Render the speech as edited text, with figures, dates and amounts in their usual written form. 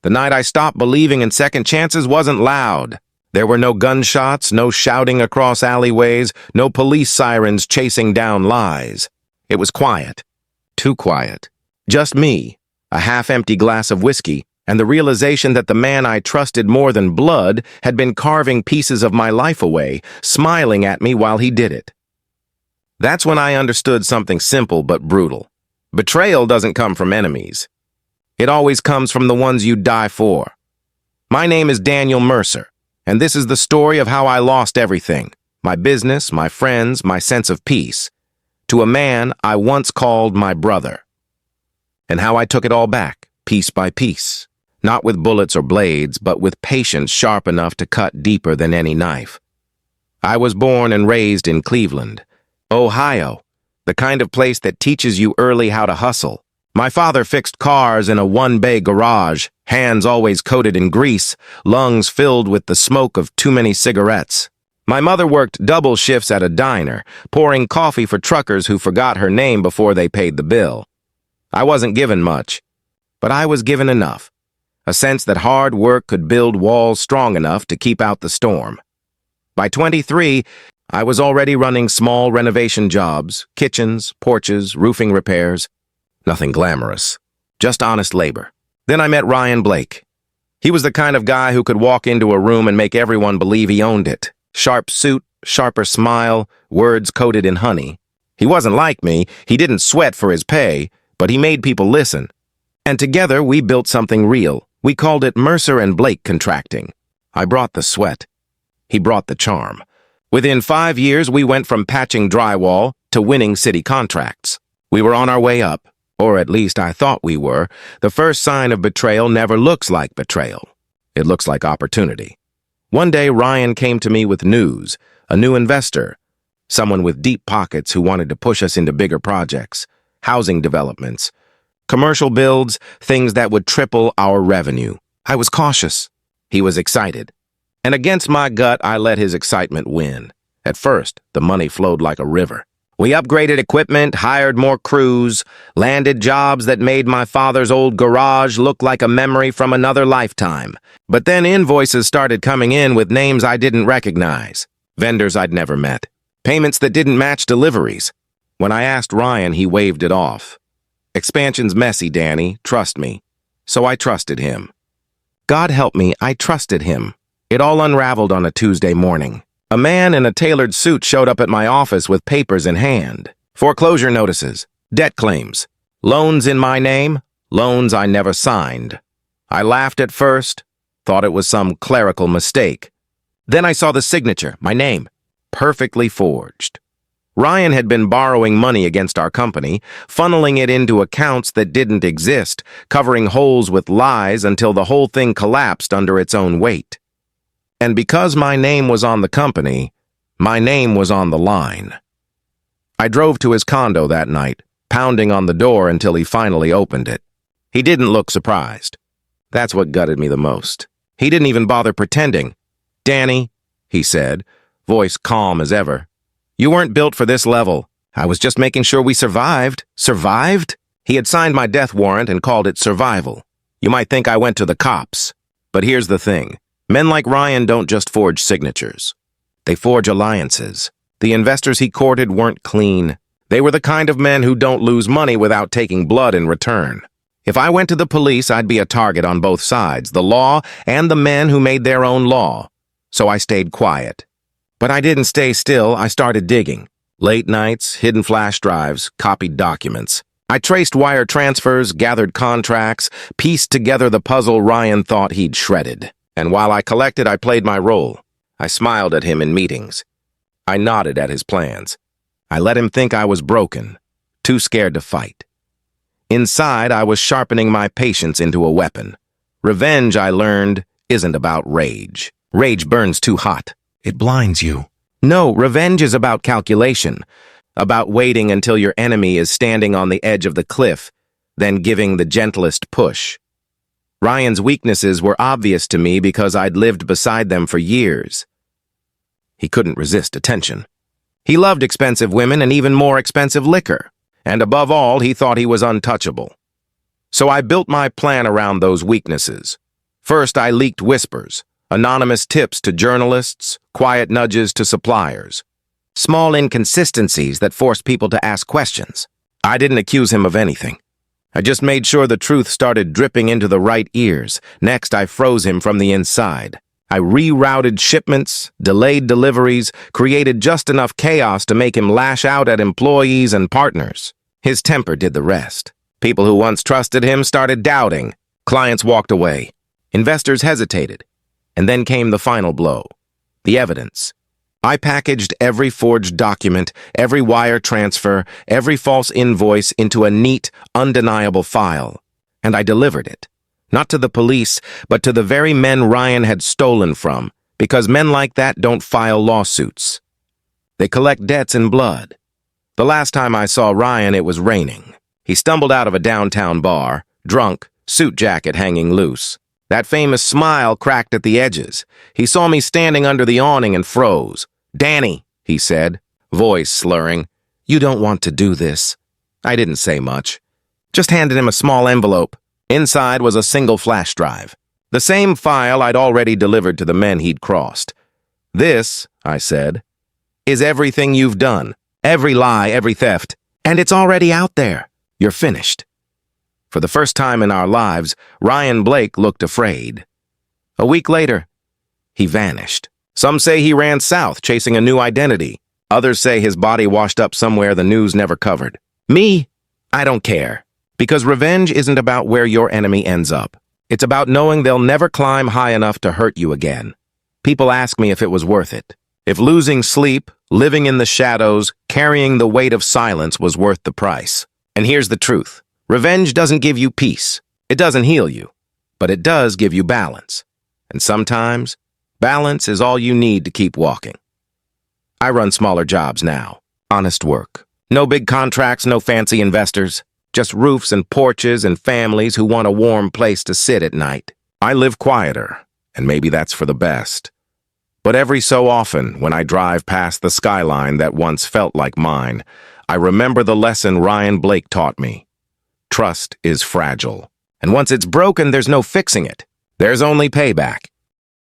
The night I stopped believing in second chances wasn't loud. There were no gunshots, no shouting across alleyways, no police sirens chasing down lies. It was quiet. Too quiet. Just me, a half-empty glass of whiskey, and the realization that the man I trusted more than blood had been carving pieces of my life away, smiling at me while he did it. That's when I understood something simple but brutal. Betrayal doesn't come from enemies. It always comes from the ones you die for. My name is Daniel Mercer, and this is the story of how I lost everything, my business, my friends, my sense of peace, to a man I once called my brother. And how I took it all back, piece by piece, not with bullets or blades, but with patience sharp enough to cut deeper than any knife. I was born and raised in Cleveland, Ohio, the kind of place that teaches you early how to hustle. My father fixed cars in a one-bay garage, hands always coated in grease, lungs filled with the smoke of too many cigarettes. My mother worked double shifts at a diner, pouring coffee for truckers who forgot her name before they paid the bill. I wasn't given much, but I was given enough, a sense that hard work could build walls strong enough to keep out the storm. By 23, I was already running small renovation jobs, kitchens, porches, roofing repairs. Nothing glamorous, just honest labor. Then I met Ryan Blake. He was the kind of guy who could walk into a room and make everyone believe he owned it. Sharp suit, sharper smile, words coated in honey. He wasn't like me, he didn't sweat for his pay, but he made people listen. And together we built something real. We called it Mercer and Blake Contracting. I brought the sweat. He brought the charm. Within 5 years, we went from patching drywall to winning city contracts. We were on our way up. Or at least I thought we were. The first sign of betrayal never looks like betrayal. It looks like opportunity. One day, Ryan came to me with news, a new investor, someone with deep pockets who wanted to push us into bigger projects, housing developments, commercial builds, things that would triple our revenue. I was cautious. He was excited. And against my gut, I let his excitement win. At first, the money flowed like a river. We upgraded equipment, hired more crews, landed jobs that made my father's old garage look like a memory from another lifetime. But then invoices started coming in with names I didn't recognize, vendors I'd never met, payments that didn't match deliveries. When I asked Ryan, he waved it off. Expansion's messy, Danny, trust me. So I trusted him. God help me, I trusted him. It all unraveled on a Tuesday morning. A man in a tailored suit showed up at my office with papers in hand. Foreclosure notices, debt claims, loans in my name, loans I never signed. I laughed at first, thought it was some clerical mistake. Then I saw the signature, my name, perfectly forged. Ryan had been borrowing money against our company, funneling it into accounts that didn't exist, covering holes with lies until the whole thing collapsed under its own weight. And because my name was on the company, my name was on the line. I drove to his condo that night, pounding on the door until he finally opened it. He didn't look surprised. That's what gutted me the most. He didn't even bother pretending. "Danny," he said, voice calm as ever, "you weren't built for this level. I was just making sure we survived." Survived? He had signed my death warrant and called it survival. You might think I went to the cops. But here's the thing. Men like Ryan don't just forge signatures. They forge alliances. The investors he courted weren't clean. They were the kind of men who don't lose money without taking blood in return. If I went to the police, I'd be a target on both sides, the law and the men who made their own law. So I stayed quiet. But I didn't stay still. I started digging. Late nights, hidden flash drives, copied documents. I traced wire transfers, gathered contracts, pieced together the puzzle Ryan thought he'd shredded. And while I collected, I played my role. I smiled at him in meetings. I nodded at his plans. I let him think I was broken, too scared to fight. Inside, I was sharpening my patience into a weapon. Revenge, I learned, isn't about rage. Rage burns too hot. It blinds you. No, revenge is about calculation, about waiting until your enemy is standing on the edge of the cliff, then giving the gentlest push. Ryan's weaknesses were obvious to me because I'd lived beside them for years. He couldn't resist attention. He loved expensive women and even more expensive liquor. And above all, he thought he was untouchable. So I built my plan around those weaknesses. First, I leaked whispers, anonymous tips to journalists, quiet nudges to suppliers. Small inconsistencies that forced people to ask questions. I didn't accuse him of anything. I just made sure the truth started dripping into the right ears. Next, I froze him from the inside. I rerouted shipments, delayed deliveries, created just enough chaos to make him lash out at employees and partners. His temper did the rest. People who once trusted him started doubting. Clients walked away. Investors hesitated. And then came the final blow. The evidence. I packaged every forged document, every wire transfer, every false invoice into a neat, undeniable file. And I delivered it. Not to the police, but to the very men Ryan had stolen from, because men like that don't file lawsuits. They collect debts in blood. The last time I saw Ryan, it was raining. He stumbled out of a downtown bar, drunk, suit jacket hanging loose. That famous smile cracked at the edges. He saw me standing under the awning and froze. "Danny," he said, voice slurring, "you don't want to do this." I didn't say much. Just handed him a small envelope. Inside was a single flash drive. The same file I'd already delivered to the men he'd crossed. "This," I said, "is everything you've done. Every lie, every theft. And it's already out there. You're finished." For the first time in our lives, Ryan Blake looked afraid. A week later, he vanished. Some say he ran south, chasing a new identity. Others say his body washed up somewhere the news never covered. Me, I don't care. Because revenge isn't about where your enemy ends up. It's about knowing they'll never climb high enough to hurt you again. People ask me if it was worth it. If losing sleep, living in the shadows, carrying the weight of silence was worth the price. And here's the truth. Revenge doesn't give you peace. It doesn't heal you. But it does give you balance. And sometimes, balance is all you need to keep walking. I run smaller jobs now. Honest work. No big contracts, no fancy investors. Just roofs and porches and families who want a warm place to sit at night. I live quieter, and maybe that's for the best. But every so often, when I drive past the skyline that once felt like mine, I remember the lesson Ryan Blake taught me. Trust is fragile. And once it's broken, there's no fixing it. There's only payback.